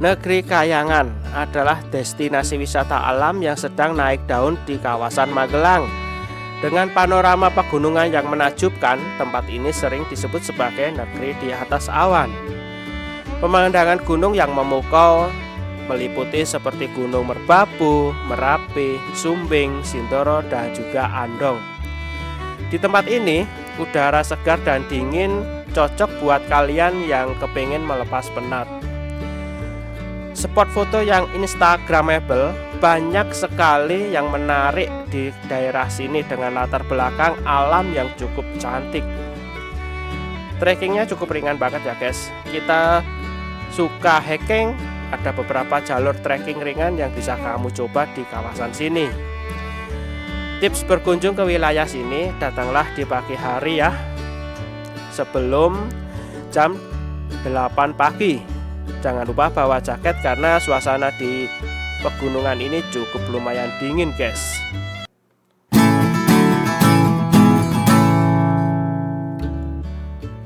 Negeri Kahyangan adalah destinasi wisata alam yang sedang naik daun di kawasan Magelang. Dengan panorama pegunungan yang menakjubkan, tempat ini sering disebut sebagai negeri di atas awan. Pemandangan gunung yang memukau meliputi seperti Gunung Merbabu, Merapi, Sumbing, Sindoro, dan juga Andong. Di tempat ini, udara segar dan dingin cocok buat kalian yang kepingin melepas penat. Spot foto yang instagramable banyak sekali yang menarik di daerah sini dengan latar belakang alam yang cukup cantik. Trekkingnya cukup ringan banget ya guys. Kita suka hiking, ada beberapa jalur trekking ringan yang bisa kamu coba di kawasan sini. Tips berkunjung ke wilayah sini, datanglah di pagi hari ya, sebelum jam 8 pagi. Jangan lupa bawa jaket karena suasana di pegunungan ini cukup lumayan dingin guys.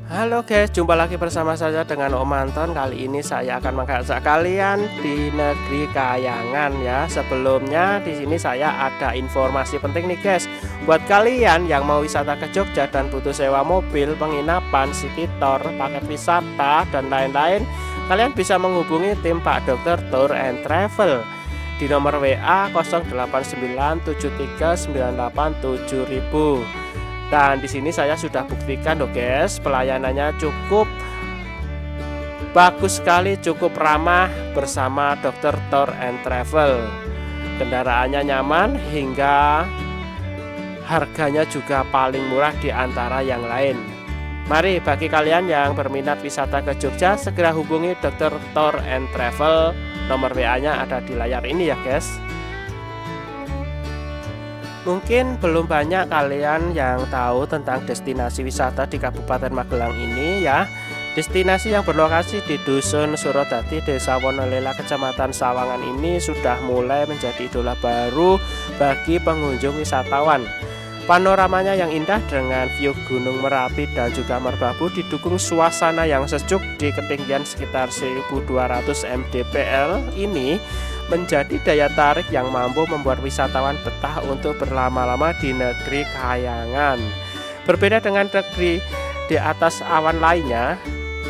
Halo guys, jumpa lagi bersama saya dengan Om Anton. Kali ini saya akan mengajak kalian di negeri Kahyangan ya. Sebelumnya di sini saya ada informasi penting nih guys. Buat kalian yang mau wisata ke Jogja dan butuh sewa mobil, penginapan, city tour, paket wisata dan lain-lain, kalian bisa menghubungi tim Pak Dokter Tour and Travel di nomor WA 089393987000. Dan di sini saya sudah buktikan loh guys, pelayanannya cukup bagus sekali, cukup ramah bersama Dokter Tour and Travel. Kendaraannya nyaman hingga harganya juga paling murah di antara yang lain. Mari bagi kalian yang berminat wisata ke Jogja, segera hubungi Dokter Tour and Travel. Nomor WA-nya ada di layar ini ya guys. Mungkin belum banyak kalian yang tahu tentang destinasi wisata di Kabupaten Magelang ini ya. Destinasi yang berlokasi di Dusun Surodadi, Desa Wonolela, Kecamatan Sawangan ini sudah mulai menjadi idola baru bagi pengunjung wisatawan. Panoramanya yang indah dengan view Gunung Merapi dan juga Merbabu didukung suasana yang sejuk di ketinggian sekitar 1200 mdpl ini menjadi daya tarik yang mampu membuat wisatawan betah untuk berlama-lama di negeri Kahyangan. Berbeda dengan negeri di atas awan lainnya,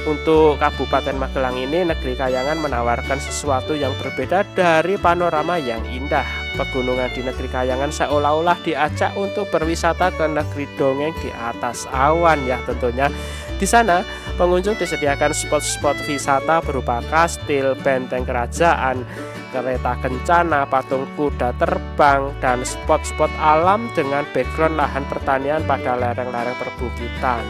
untuk Kabupaten Magelang ini negeri Kahyangan menawarkan sesuatu yang berbeda dari panorama yang indah. Pegunungan di negeri Kahyangan seolah-olah diajak untuk berwisata ke negeri dongeng di atas awan ya tentunya. Di sana pengunjung disediakan spot-spot wisata berupa kastil, benteng kerajaan, kereta kencana, patung kuda terbang, dan spot-spot alam dengan background lahan pertanian pada lereng-lereng perbukitan.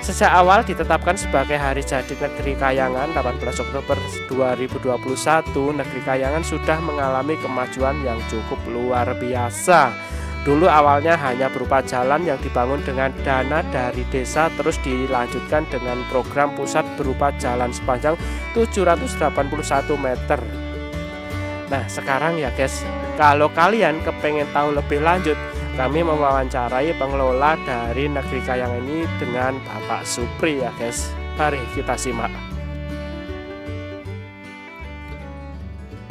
Sejak awal ditetapkan sebagai hari jadi negeri Kahyangan 18 Oktober 2021, negeri Kahyangan sudah mengalami kemajuan yang cukup luar biasa. Dulu awalnya hanya berupa jalan yang dibangun dengan dana dari desa, terus dilanjutkan dengan program pusat berupa jalan sepanjang 781 meter. Nah sekarang ya guys, kalau kalian kepengen tahu lebih lanjut, kami mewawancarai pengelola dari negeri Kahyangan ini dengan Bapak Supri ya guys. Mari kita simak.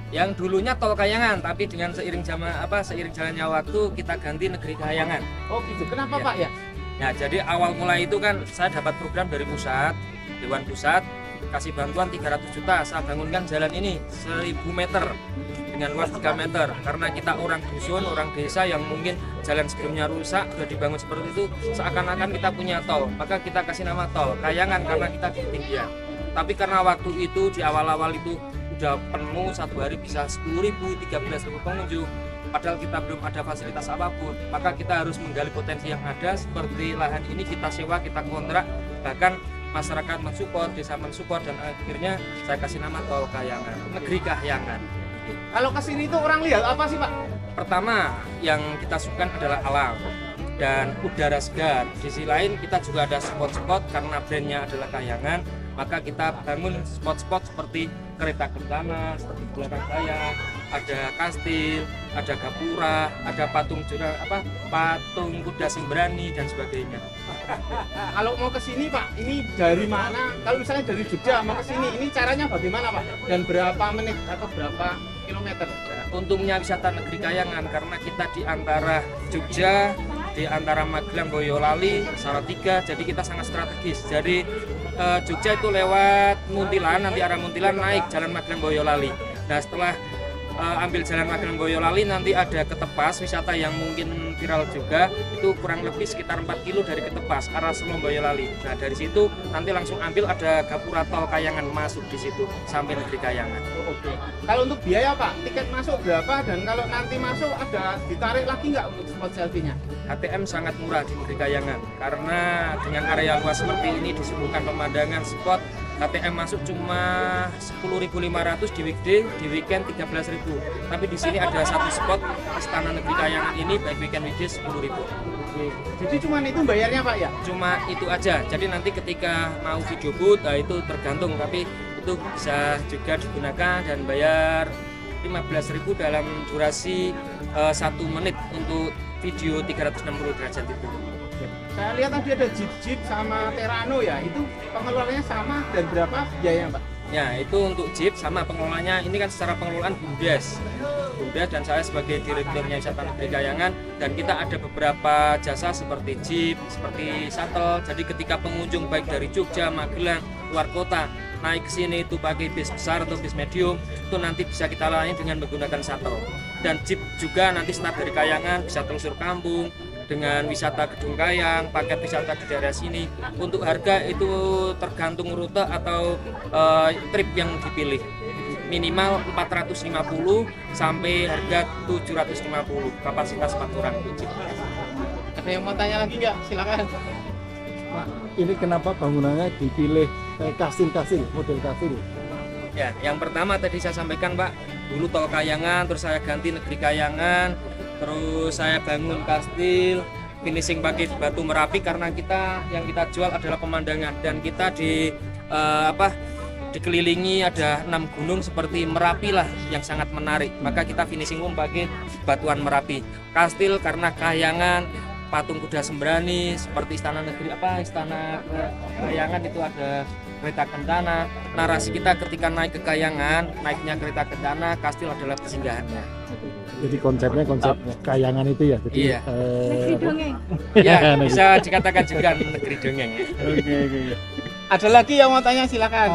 Yang dulunya tol Kahyangan, tapi dengan seiring jalannya waktu kita ganti negeri Kahyangan. Oh gitu, kenapa Ya. Pak ya? Nah jadi awal mulai itu kan saya dapat program dari pusat, Dewan Pusat, kasih bantuan 300 juta, saya bangunkan jalan ini 1000 meter dengan luas 3 meter. Karena kita orang dusun, orang desa yang mungkin jalan sebelumnya rusak, sudah dibangun seperti itu, seakan-akan kita punya tol, maka kita kasih nama tol Kahyangan karena kita di ketinggian. Tapi karena waktu itu di awal-awal itu udah penuh, satu hari bisa 10.000, 13.000 pengunjung, padahal kita belum ada fasilitas apapun, maka kita harus menggali potensi yang ada. Seperti lahan ini kita sewa, kita kontrak, bahkan masyarakat mensupport, desa mensupport, dan akhirnya saya kasih nama tol Kahyangan, negeri Kahyangan. Kalau kesini itu orang lihat apa sih Pak? Pertama yang kita sukakan adalah alam dan udara segar. Di sisi lain kita juga ada spot-spot, karena brandnya adalah Kahyangan, maka kita bangun spot-spot seperti kereta kencana, seperti belakang saya, ada kastil, ada gapura, ada patung kuda Sembrani dan sebagainya. Kalau mau ke sini Pak, ini dari mana? Kalau misalnya dari Jogja mau ke sini, ini caranya bagaimana Pak? Dan berapa menit atau berapa kilometer? Untungnya wisata negeri Kayangan karena kita di antara Jogja, di antara Magelang, Boyolali, Salatiga, jadi kita sangat strategis. Jadi Jogja itu lewat Muntilan, nanti arah Muntilan naik jalan Magelang Boyolali. Nah setelah ambil jalan Magelang Boyolali nanti ada Ketepas, wisata yang mungkin viral juga, itu kurang lebih sekitar 4 kilo dari Ketepas arah Selong Boyolali. Nah dari situ nanti langsung ambil ada Gapura Tol Kayangan masuk di situ sampai negeri Kayangan. Oke. Kalau untuk biaya Pak, tiket masuk berapa? Dan kalau nanti masuk ada ditarik lagi nggak untuk spot selfie-nya? HTM sangat murah di negeri Kayangan karena dengan area luas seperti ini disuguhkan pemandangan spot. HTM masuk cuma 10.500 di weekday, di weekend 13.000. Tapi di sini ada satu spot Istana Negeri Kayangan ini baik weekend weekday 10.000. Oke. Jadi cuma itu bayarnya Pak ya? Cuma itu aja. Jadi nanti ketika mau video booth, nah itu tergantung. Tapi itu bisa juga digunakan dan bayar 15.000 dalam durasi 1 menit untuk video 360 derajat itu. Saya lihat tadi ada Jeep sama Terano ya, itu pengelolaannya sama dan berapa biayanya Pak? Ya itu untuk Jeep sama pengelolanya ini kan secara pengelolaan BUMDes dan saya sebagai direkturnya wisata negeri Kayangan, dan kita ada beberapa jasa seperti Jeep, seperti shuttle. Jadi ketika pengunjung baik dari Jogja, Magelang, luar kota naik ke sini itu pakai bis besar atau bis medium, itu nanti bisa kita layani dengan menggunakan shuttle. Dan Jeep juga nanti start dari Kayangan bisa telusur kampung dengan wisata Gedung Kayang, paket wisata di daerah sini. Untuk harga itu tergantung rute atau trip yang dipilih. Minimal 450 sampai harga 750, kapasitas 4 orang. Ada yang mau tanya lagi nggak? Silakan. Pak, ini kenapa bangunannya dipilih kastil, model kastil? Ya, yang pertama tadi saya sampaikan Pak, dulu Tol Kayangan, terus saya ganti Negeri Kayangan, terus saya bangun kastil, finishing pakai batu Merapi karena yang kita jual adalah pemandangan, dan kita dikelilingi ada 6 gunung seperti Merapi lah yang sangat menarik, maka kita finishing pun pakai batuan Merapi. Kastil karena Kayangan, patung kuda Sembrani seperti Istana Kayangan itu ada kereta Kentana. Narasi kita ketika naik ke Kayangan, naiknya kereta Kentana, kastil adalah persinggahannya. Jadi konsep Kayangan itu ya? Jadi, Iya. Negeri dongeng. Ya, bisa dikatakan juga negeri dongeng. Oke. Ada lagi yang mau tanya silakan.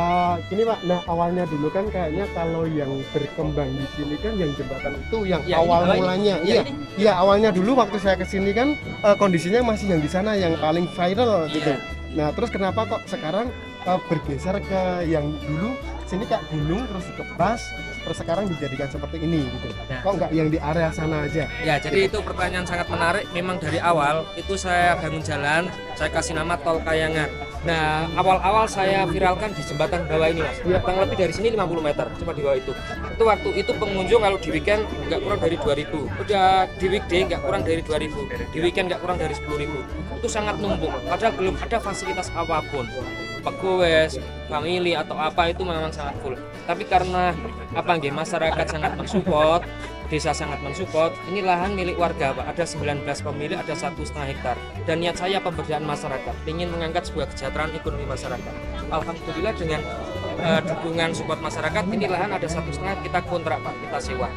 Gini Pak, nah awalnya dulu kan kayaknya kalau yang berkembang di sini kan yang jembatan itu yang Ya, awal ini, mulanya. ya, Iya, awalnya dulu waktu saya kesini kan kondisinya masih yang di sana yang paling viral gitu. Iya. Nah terus kenapa kok sekarang bergeser ke yang dulu sini kayak gunung terus dikebas terus sekarang dijadikan seperti ini gitu. Ya. Kok nggak yang di area sana aja? Ya, jadi itu pertanyaan sangat menarik. Memang dari awal itu saya bangun jalan, saya kasih nama Tol Kayangan. Nah, awal-awal saya viralkan di jembatan bawah ini, Mas. Kurang lebih dari sini 50 meter, cuma di bawah itu. Itu waktu itu pengunjung kalau di weekend nggak kurang dari 2.000. Udah di weekday nggak kurang dari 2.000. Di weekend nggak kurang dari 10.000. Itu sangat numpuk. Padahal belum ada fasilitas apapun. Pegawai, family atau apa itu memang sangat full. Tapi karena masyarakat sangat mensupport, desa sangat mensupport, ini lahan milik warga Pak, ada 19 pemilik, ada 1,5 hektar, dan niat saya pemberdayaan masyarakat, ingin mengangkat sebuah kesejahteraan ekonomi masyarakat. Alhamdulillah dengan dukungan support masyarakat, ini lahan ada 1,5 kita kontrak Pak, kita sewa.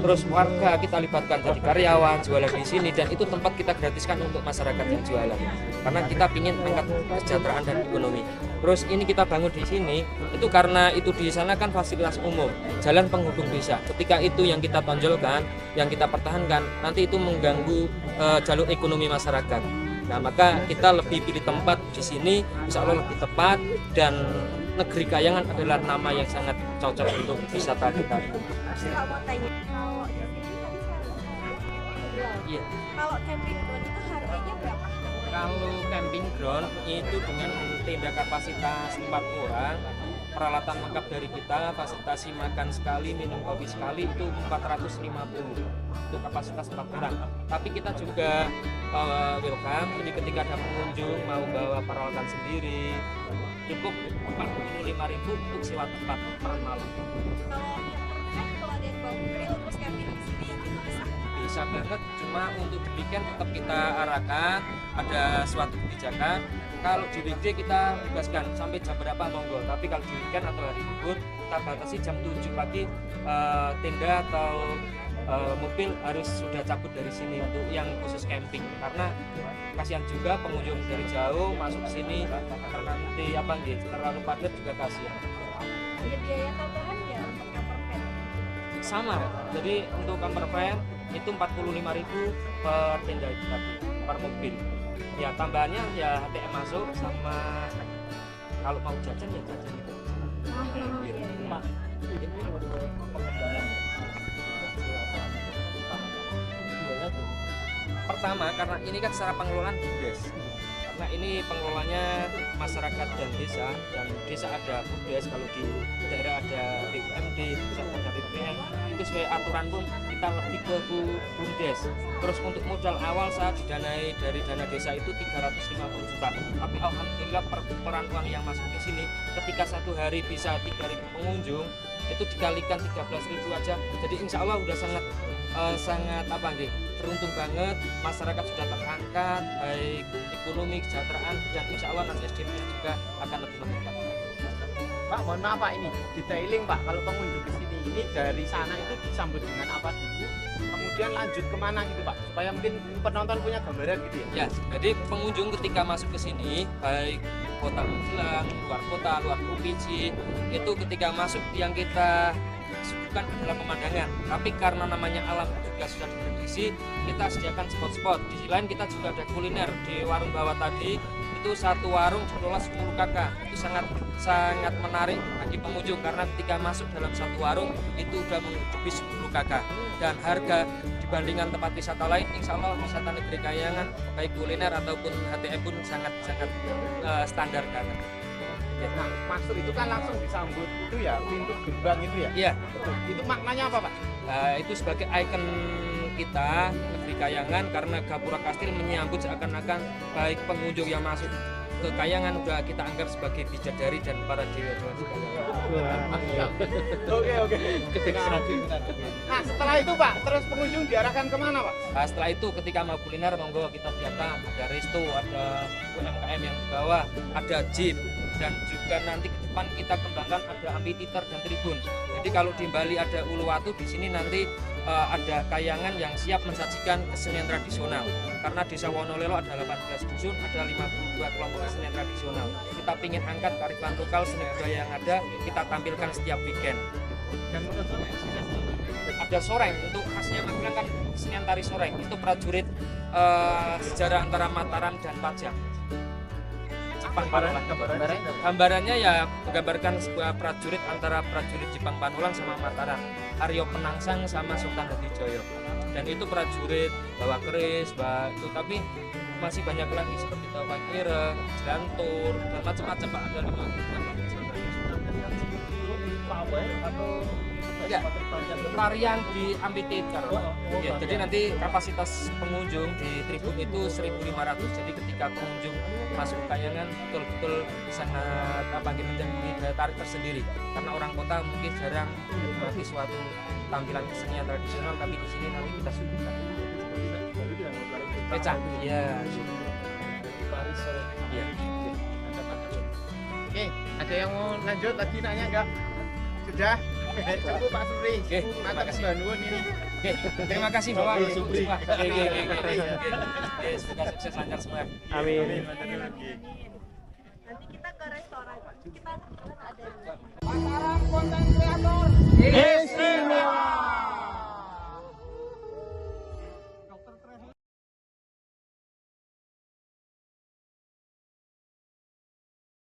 Terus warga kita libatkan jadi karyawan, jualan di sini, dan itu tempat kita gratiskan untuk masyarakat yang jualan, karena kita ingin angkat kesejahteraan dan ekonomi. Terus ini kita bangun di sini, itu karena itu di sana kan fasilitas umum, jalan penghubung desa. Ketika itu yang kita tonjolkan, yang kita pertahankan, nanti itu mengganggu jalur ekonomi masyarakat. Nah, maka kita lebih pilih tempat di sini, insya Allah lebih tepat, dan Negeri Kayangan adalah nama yang sangat cocok untuk wisata kita. Kalau mau tanya, kalau di sini tadi saya Iya. kalau camping ground itu harganya berapa? Kalau camping ground itu dengan tenda kapasitas 4 orang, peralatan lengkap dari kita, fasilitasi makan sekali, minum kopi sekali itu 450 untuk kapasitas 4 orang. Tapi kita juga welcome, jadi ketika ada pengunjung mau bawa peralatan sendiri, cukup 45.000 untuk sewa tempat per malam. Kalau yang kan kalau ada yang bawa mobil terus camping di sini itu bisa. Bisa banget, cuma untuk di weekend tetap kita arahkan ada suatu kebijakan. Kalau di weekday kita bebaskan sampai jam berapa monggo, tapi kalau di weekend atau hari libur kita batasi jam 7 pagi tenda atau mobil harus sudah cabut dari sini untuk yang khusus camping, karena kasihan juga pengunjung dari jauh masuk ke sini karena nanti apa gitu terlalu padat juga kasihan. Ada biaya tambahan ya untuk camper van? Sama, jadi untuk camper van itu 45.000 per tenda itu tadi, per mobil. Ya tambahannya ya ATM masuk sama kalau mau jajan ya jajan itu. Pak, ini untuk pengembangan Pertama karena ini kan secara pengelolaan BUMDes, karena ini pengelolanya masyarakat dan desa ada BUMDes, kalau di daerah ada BUMD, di pusat ada BPN, itu sesuai aturan pun kita lebih ke BUMDes. Terus untuk modal awal saya didanai dari dana desa itu 350 juta, tapi alhamdulillah perputaran uang yang masuk ke sini ketika satu hari bisa 3.000 pengunjung itu dikalikan 13.000 aja, jadi insya Allah udah sangat apa nih, beruntung banget, masyarakat sudah terangkat baik ekonomi, kesejahteraan, dan insya Allah nanti SDM-nya juga akan lebih meningkat. Pak, mohon maaf Pak, ini detailing Pak, kalau pengunjung ke sini ini dari sana itu disambut dengan apa dulu, kemudian lanjut kemana gitu Pak, supaya mungkin penonton punya gambaran gitu ya. Ya, jadi pengunjung ketika masuk ke sini baik kota Magelang, luar kota, luar provinsi, itu ketika masuk yang kita suguhkan adalah pemandangan, tapi karena namanya alam juga sudah diprediksi, kita sediakan spot-spot. Di sisi lain kita juga ada kuliner di warung bawah tadi, itu satu warung dikelola 10 kakak, itu sangat menarik bagi pengunjung karena ketika masuk dalam satu warung itu sudah mencukupi 10 kakak, dan harga dibandingkan tempat wisata lain, insya Allah wisata negeri Kayangan baik kuliner ataupun HTM pun sangat standar banget. Nah, masuk itu kan langsung disambut itu ya, pintu gerbang itu ya. Iya, Itu maknanya apa Pak? itu sebagai ikon kita negeri Kayangan, karena Gapura Kastil menyambut seakan-akan baik pengunjung yang masuk ke Kayangan udah kita anggap sebagai bidadari dan para dewa-dewa di Kayangan. Oke. Nah, setelah itu Pak, terus pengunjung diarahkan kemana Pak? Nah, setelah itu ketika mau kuliner monggo kita sediakan, ada resto, ada UMKM yang di bawah, ada jeep, dan juga nanti ke depan kita kembangkan ada amphitheater dan tribun. Jadi kalau di Bali ada Uluwatu, di sini nanti ada Kayangan yang siap mensajikan kesenian tradisional. Karena Desa Wonolelo ada 18 dusun, ada 52 kelompok kesenian tradisional. Kita ingin angkat kearifan lokal seni budaya yang ada, kita tampilkan setiap weekend. Dan ada soreng, untuk khasnya Magelang kan kesenian tari soreng, itu prajurit sejarah antara Mataram dan Pajang. Jepang Panolan. Gambarannya ya menggambarkan sebuah prajurit antara prajurit Jepang Panolan sama Mataram, Aryo Penangsang sama Sultan Hadijoyo. Dan itu prajurit bawa keris, itu, tapi masih banyak lagi seperti Tawang Ireng, Jantur, dan macam-macam Pak, ada 5 ya, tarian di amphitheater. Ya, jadi nanti kapasitas pengunjung di tribun itu 1.500. Jadi ketika pengunjung masuk ke Kayangan betul-betul sangat menjadi daya tarik tersendiri. Karena orang kota mungkin jarang menikmati suatu tampilan kesenian tradisional, tapi di sini nanti kita suguhkan. Pecah. Iya. Iya. Oke, ada yang mau lanjut lagi nanya enggak? Sudah? Cukup Pak Supri. Oke, terima kasih Bandung ini. Oke, terima kasih Bapak. Oke, Supri. Semoga sukses lancar semua. Amin. Nanti kita ke restoran. Kita kebetulan ada Mataram